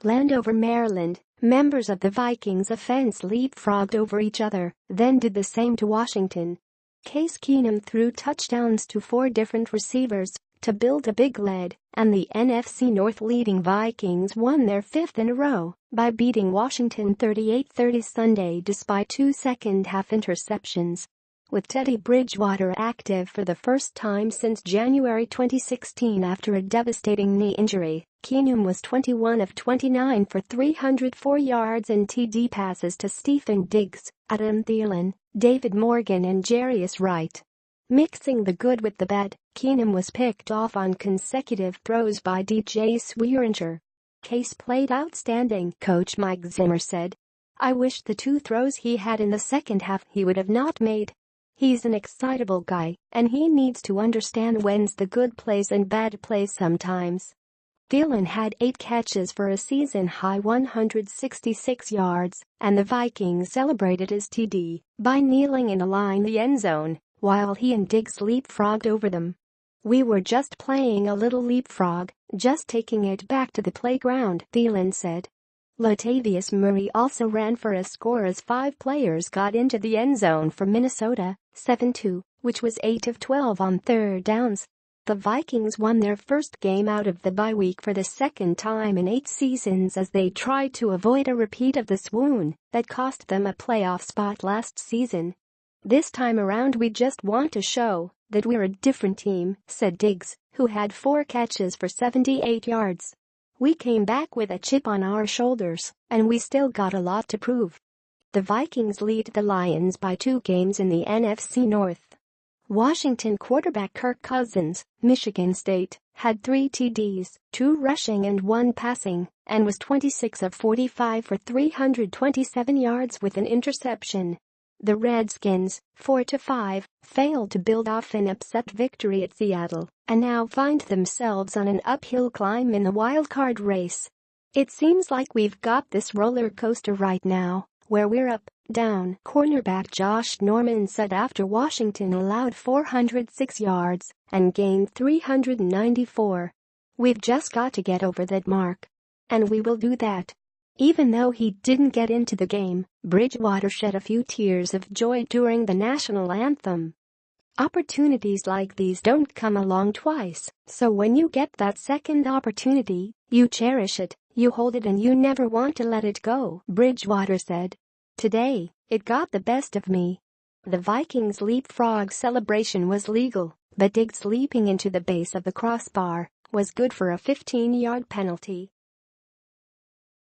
Landover, Maryland, members of the Vikings offense leapfrogged over each other, then did the same to Washington. Case Keenum threw touchdowns to 4 different receivers to build a big lead, and the NFC North-leading Vikings won their 5th in a row by beating Washington 38-30 Sunday despite 2 second-half interceptions. With Teddy Bridgewater active for the first time since January 2016 after a devastating knee injury, Keenum was 21 of 29 for 304 yards and TD passes to Stefon Diggs, Adam Thielen, David Morgan and Jarius Wright. Mixing the good with the bad, Keenum was picked off on consecutive throws by DJ Swearinger. Case played outstanding, Coach Mike Zimmer said. I wish the 2 throws he had in the second half he would have not made. He's an excitable guy, and he needs to understand when's the good plays and bad plays sometimes. Thielen had 8 catches for a season-high 166 yards, and the Vikings celebrated his TD by kneeling in a line the end zone, while he and Diggs leapfrogged over them. We were just playing a little leapfrog, just taking it back to the playground, Thielen said. Latavius Murray also ran for a score as 5 players got into the end zone for Minnesota, 7-2, which was 8 of 12 on 3rd downs. The Vikings won their first game out of the bye week for the second time in 8 seasons as they tried to avoid a repeat of the swoon that cost them a playoff spot last season. This time around we just want to show that we're a different team, said Diggs, who had 4 catches for 78 yards. We came back with a chip on our shoulders, and we still got a lot to prove. The Vikings lead the Lions by 2 games in the NFC North. Washington quarterback Kirk Cousins, Michigan State, had 3 TDs, 2 rushing and 1 passing, and was 26 of 45 for 327 yards with an interception. The Redskins, 4-5, failed to build off an upset victory at Seattle and now find themselves on an uphill climb in the wild-card race. It seems like we've got this roller coaster right now, where we're up, down, cornerback Josh Norman said after Washington allowed 406 yards and gained 394. We've just got to get over that mark. And we will do that. Even though he didn't get into the game, Bridgewater shed a few tears of joy during the national anthem. Opportunities like these don't come along twice, so when you get that second opportunity, you cherish it, you hold it and you never want to let it go, Bridgewater said. Today, it got the best of me. The Vikings leapfrog celebration was legal, but Diggs leaping into the base of the crossbar was good for a 15-yard penalty.